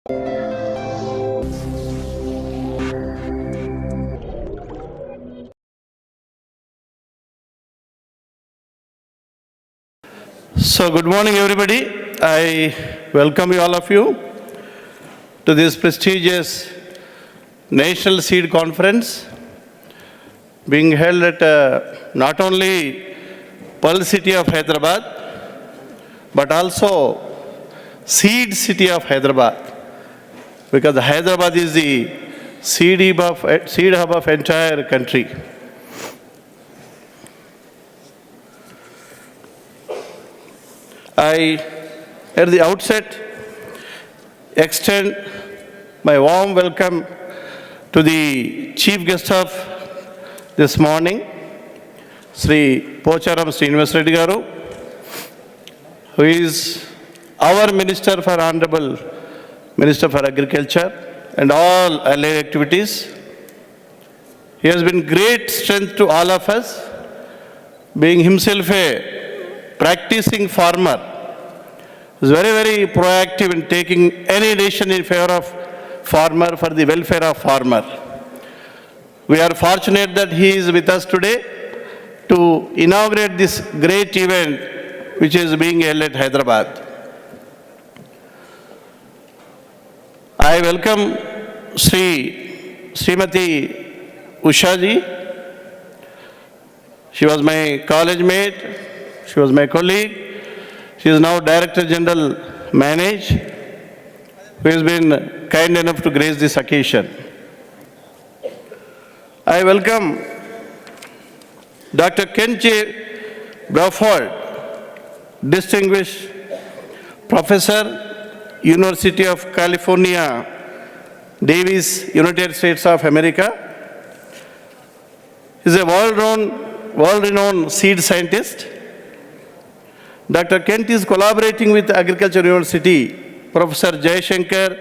So, good morning, everybody. I welcome you, all of you, to this prestigious National Seed Conference being held at not only Pearl City of Hyderabad, but also Seed City of Hyderabad, because Hyderabad is the seed hub of entire country. I, at the outset, extend my warm welcome to the chief guest of this morning, Sri Pocharam Srinivas Reddy Garu, who is our Minister for Honorable Minister for Agriculture and all allied activities. He has been great strength to all of us, being himself a practicing farmer. He is very, very proactive in taking any decision in favor of farmer, for the welfare of farmer. We are fortunate that he is with us today to inaugurate this great event which is being held at Hyderabad. I welcome Srimati Ushaji. She was my college mate, she was my colleague. She is now Director General Manage, who has been kind enough to grace this occasion. I welcome Dr. Ken J. Bradford, Distinguished Professor, University of California, Davis, United States of America. He is a world-renowned seed scientist. Dr. Kent is collaborating with Agriculture University, Professor Jayashankar,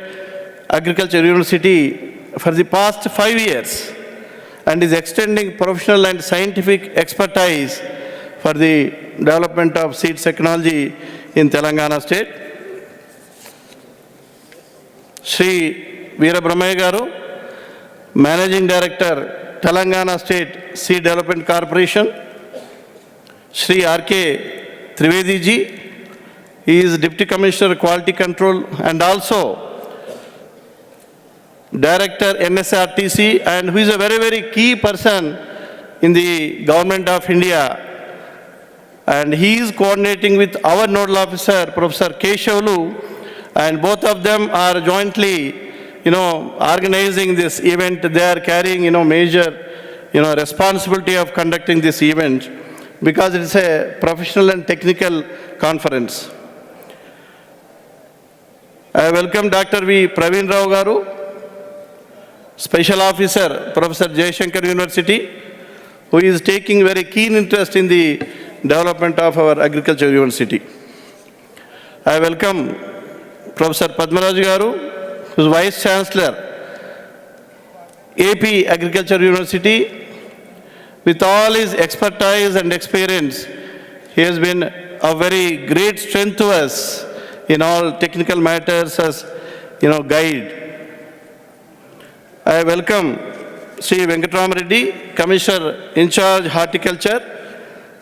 Agriculture University, for the past 5 years, and is extending professional and scientific expertise for the development of seeds technology in Telangana state. Sri Veera Brahmaya Garu, Managing Director, Telangana State Seed Development Corporation. Sri R.K. Trivedi ji, he is Deputy Commissioner Quality Control and also Director NSRTC, and who is a very, very key person in the Government of India. And he is coordinating with our Nodal Officer, Professor Keshavlu, and both of them are jointly, organizing this event. They are carrying, major, responsibility of conducting this event, because it is a professional and technical conference. I welcome Dr. V. Praveen Rao Garu, Special Officer, Professor Jayashankar University, who is taking very keen interest in the development of our Agriculture University. I welcome Professor Padmaraj Garu, who is Vice Chancellor, AP Agriculture University. With all his expertise and experience, he has been a very great strength to us in all technical matters as, guide. I welcome Sri Venkatraman Reddy, Commissioner in charge Horticulture,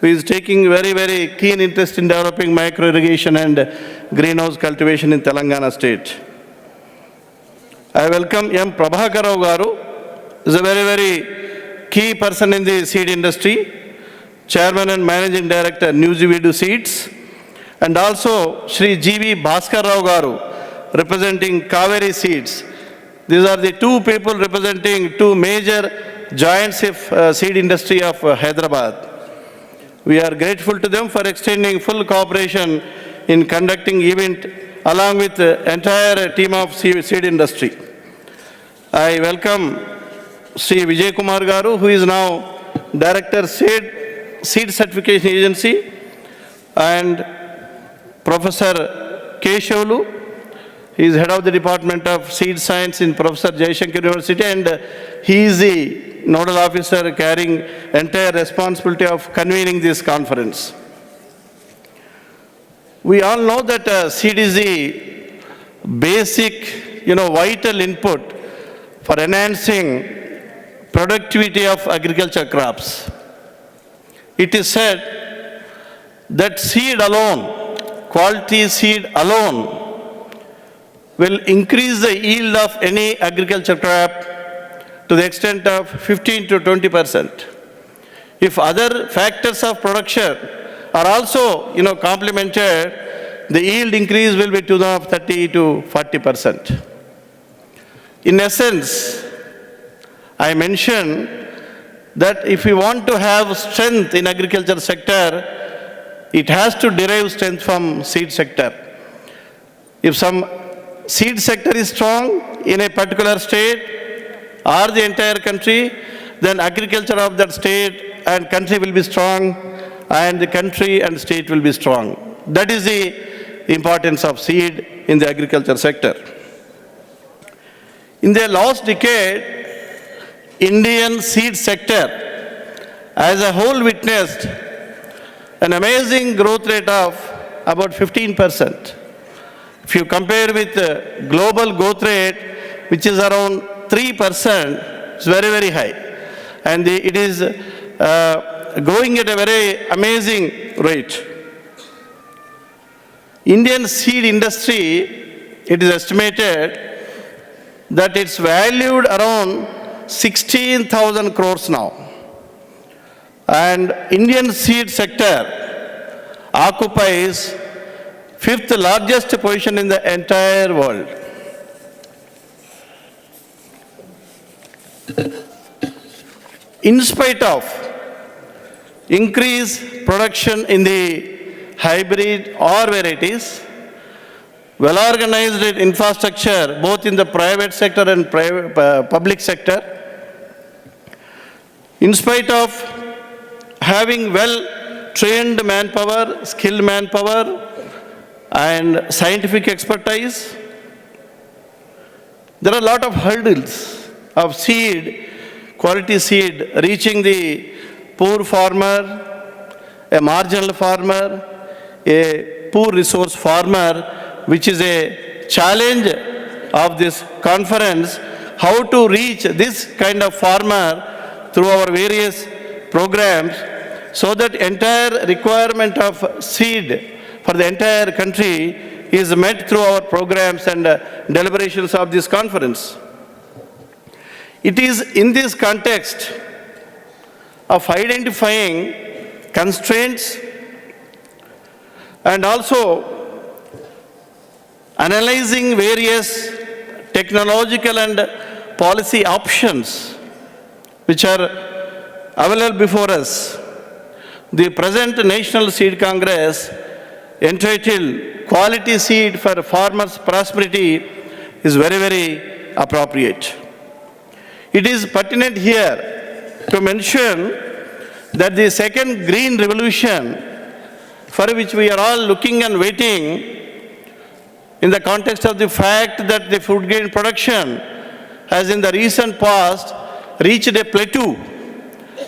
who is taking very, very keen interest in developing micro irrigation and greenhouse cultivation in Telangana state. I welcome M. Prabhakar Rao Garu, who is a very, very key person in the seed industry, Chairman and Managing Director, Nuzividu Seeds, and also Sri G.V. Bhaskar Rao Garu, representing Kaveri Seeds. These are the two people representing two major giants of seed industry of Hyderabad. We are grateful to them for extending full cooperation in conducting event along with the entire team of seed industry. I welcome Sri Vijay Kumar Garu, who is now Director Seed Certification Agency, and Professor Keshavlu, he is Head of the Department of Seed Science in Professor Jayashankar University, and he is the Nodal Officer carrying entire responsibility of convening this conference. We all know that seed is the basic, vital input for enhancing productivity of agriculture crops. It is said that seed alone, quality seed alone, will increase the yield of any agriculture crop to the extent of 15 to 20%. If other factors of production are also, complemented, the yield increase will be to the 30 to 40%. In essence, I mentioned that if we want to have strength in agriculture sector, it has to derive strength from seed sector. If some seed sector is strong in a particular state or the entire country, then agriculture of that state and country will be strong, and the country and state will be strong. That is the importance of seed in the agriculture sector. In the last decade, Indian seed sector as a whole witnessed an amazing growth rate of about 15%. If you compare with the global growth rate, which is around 3%, it's very, very high. And it is growing at a very amazing rate. Indian seed industry, it is estimated that it's valued around 16,000 crores now. And Indian seed sector occupies 5th largest position in the entire world. In spite of increased production in the hybrid or varieties, well-organized infrastructure both in the private sector and public sector, in spite of having well-trained manpower, skilled manpower, and scientific expertise, there are a lot of hurdles of seed, quality seed, reaching the poor farmer, a marginal farmer, a poor resource farmer, which is a challenge of this conference, how to reach this kind of farmer through our various programs, so that entire requirement of seed for the entire country is met through our programs and deliberations of this conference. It is in this context of identifying constraints and also analyzing various technological and policy options which are available before us. The present National Seed Congress, entitled Quality Seed for Farmers' Prosperity, is very, very appropriate. It is pertinent here to mention that the second green revolution, for which we are all looking and waiting, in the context of the fact that the food grain production has in the recent past reached a plateau,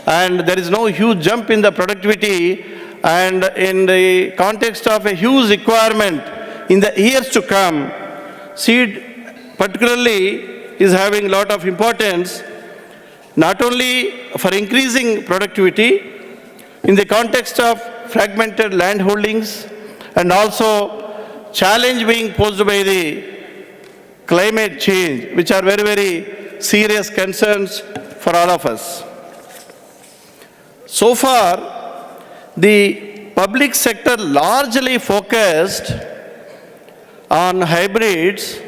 and there is no huge jump in the productivity, and in the context of a huge requirement in the years to come, seed particularly is having a lot of importance, not only for increasing productivity in the context of fragmented land holdings, and also challenge being posed by the climate change, which are very, very serious concerns for all of us. So far, the public sector largely focused on hybrids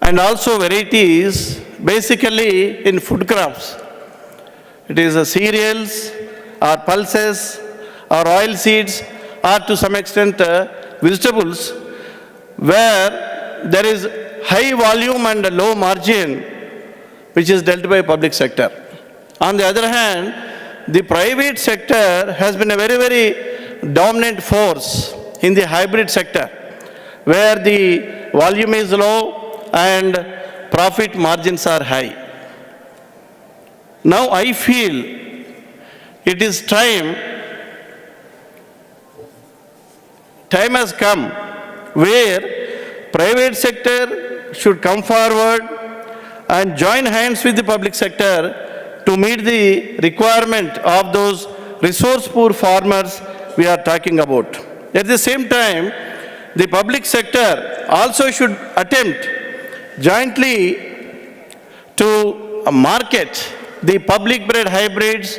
and also varieties, basically in food crops. It is cereals or pulses or oil seeds, or to some extent vegetables, where there is high volume and low margin, which is dealt by public sector. On the other hand, the private sector has been a very, very dominant force in the hybrid sector, where the volume is low and profit margins are high. Now I feel it is time has come where private sector should come forward and join hands with the public sector to meet the requirement of those resource poor farmers we are talking about. At the same time, the public sector also should attempt jointly to market the public bred hybrids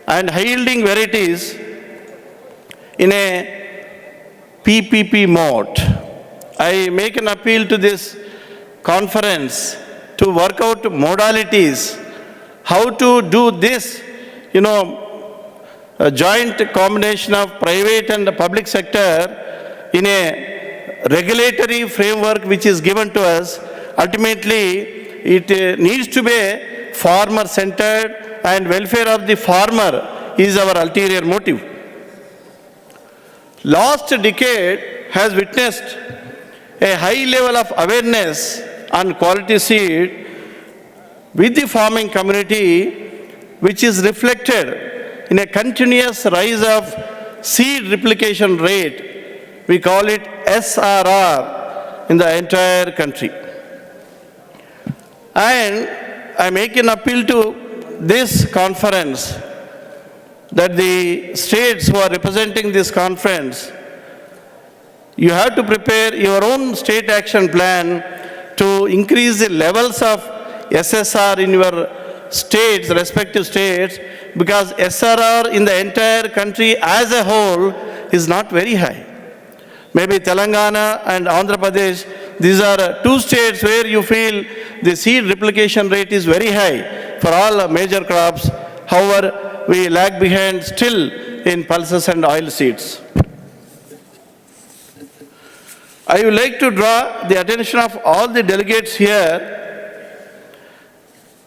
and high-yielding varieties in a PPP mode. I make an appeal to this conference to work out modalities, how to do this, a joint combination of private and public sector in a regulatory framework which is given to us. Ultimately, it needs to be farmer-centered, and welfare of the farmer is our ulterior motive. Last decade has witnessed a high level of awareness on quality seed with the farming community, which is reflected in a continuous rise of seed replication rate. We call it SRR in the entire country. And I make an appeal to this conference that the states who are representing this conference, you have to prepare your own state action plan to increase the levels of SSR in your states, respective states, because SRR in the entire country as a whole is not very high. Maybe Telangana and Andhra Pradesh, these are two states where you feel the seed replication rate is very high for all major crops. However, we lag behind still in pulses and oil seeds. I would like to draw the attention of all the delegates here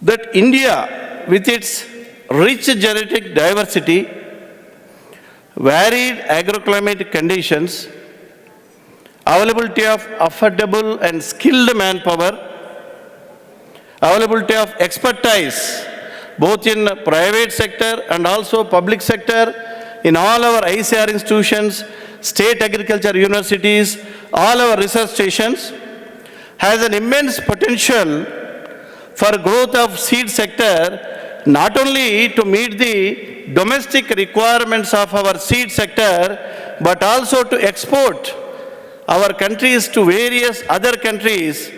that India, with its rich genetic diversity, varied agroclimatic conditions, availability of affordable and skilled manpower, availability of expertise, both in private sector and also public sector, in all our ICR institutions, state agriculture universities, all our research stations, has an immense potential for growth of seed sector, not only to meet the domestic requirements of our seed sector, but also to export our countries to various other countries,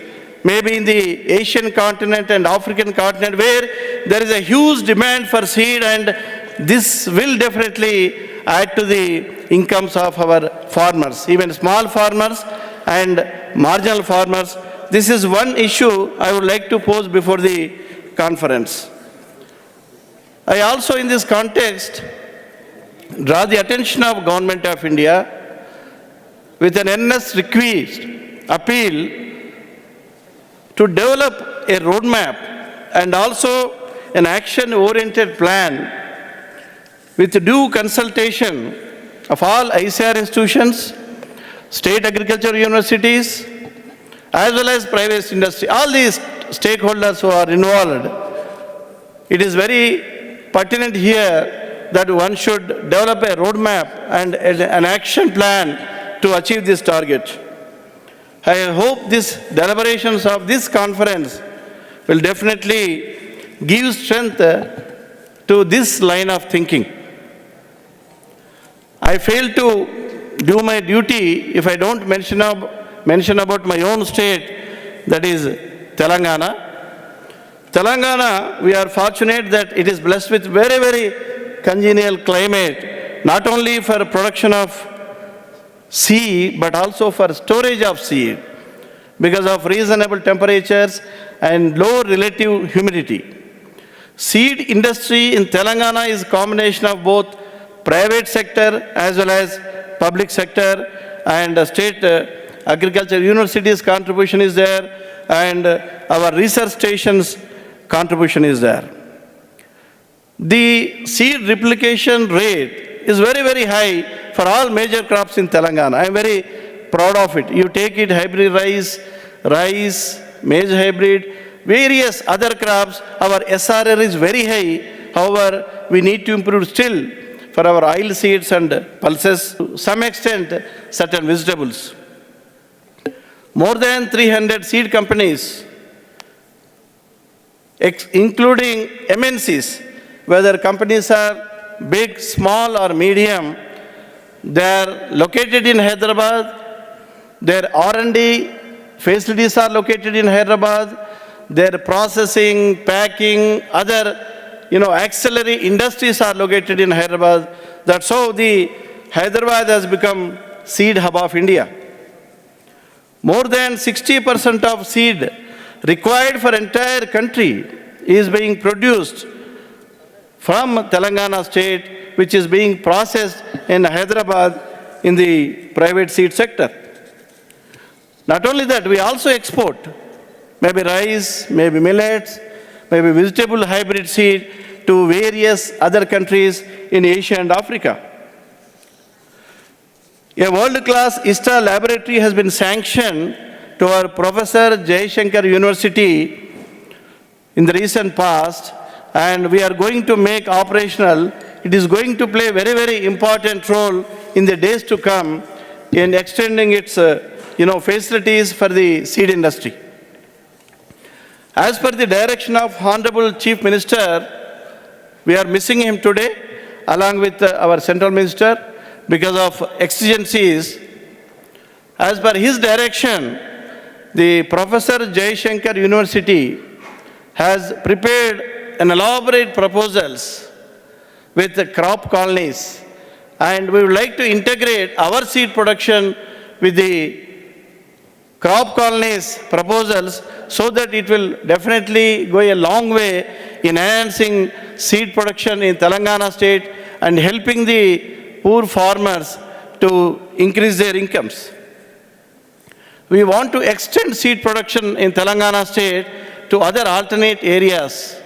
maybe in the Asian continent and African continent, where there is a huge demand for seed, and this will definitely add to the incomes of our farmers, even small farmers and marginal farmers. This is one issue I would like to pose before the conference. I also, in this context, draw the attention of Government of India with an earnest request, appeal to develop a roadmap and also an action-oriented plan with due consultation of all ICR institutions, state agriculture universities, as well as private industry, all these stakeholders who are involved. It is very pertinent here that one should develop a roadmap and an action plan to achieve this target. I hope these deliberations of this conference will definitely give strength to this line of thinking. I fail to do my duty if I don't mention about my own state, that is Telangana. Telangana, we are fortunate that it is blessed with very, very congenial climate, not only for production of seed, but also for storage of seed, because of reasonable temperatures and low relative humidity. Seed industry in Telangana is a combination of both private sector as well as public sector, and state agriculture universities contribution is there, and our research stations contribution is there. The seed replication rate is very, very high for all major crops in Telangana. I am very proud of it. You take it, hybrid rice, maize hybrid, various other crops, our SRR is very high. However, we need to improve still for our oil seeds and pulses, to some extent certain vegetables. More than 300 seed companies, including MNCs, whether companies are big, small, or medium, they are located in Hyderabad. Their R&D facilities are located in Hyderabad. Their processing, packing, other auxiliary industries are located in Hyderabad. That's how the Hyderabad has become seed hub of India. More than 60% of seed required for entire country is being produced from Telangana state, which is being processed in Hyderabad in the private seed sector. Not only that, we also export maybe rice, maybe millets, maybe vegetable hybrid seed to various other countries in Asia and Africa. A world-class ISTA laboratory has been sanctioned to our Professor Jaishankar University in the recent past, and we are going to make operational. It is going to play a very, very important role in the days to come in extending its facilities for the seed industry. As per the direction of Honorable Chief Minister, we are missing him today along with our Central Minister because of exigencies. As per his direction, the Professor Jaishankar University has prepared an elaborate proposals with the crop colonies, and we would like to integrate our seed production with the crop colonies proposals so that it will definitely go a long way in enhancing seed production in Telangana state and helping the poor farmers to increase their incomes. We want to extend seed production in Telangana state to other alternate areas,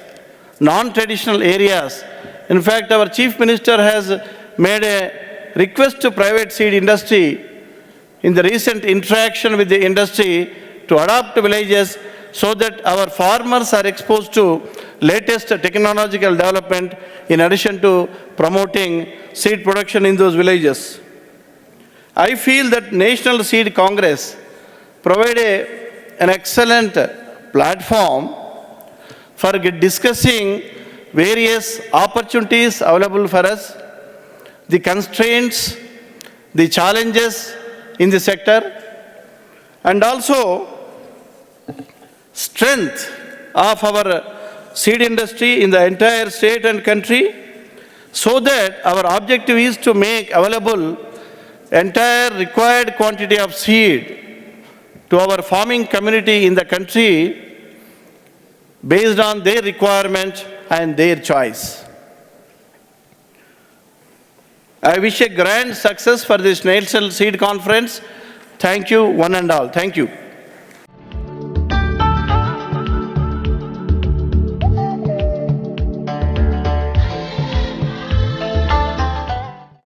non-traditional areas. In fact, our Chief Minister has made a request to private seed industry in the recent interaction with the industry to adopt villages so that our farmers are exposed to latest technological development in addition to promoting seed production in those villages. I feel that National Seed Congress provided an excellent platform for discussing various opportunities available for us, the constraints, the challenges in the sector, and also strength of our seed industry in the entire state and country, so that our objective is to make available entire required quantity of seed to our farming community in the country based on their requirement and their choice. I wish a grand success for this National Seed Conference. Thank you, one and all. Thank you.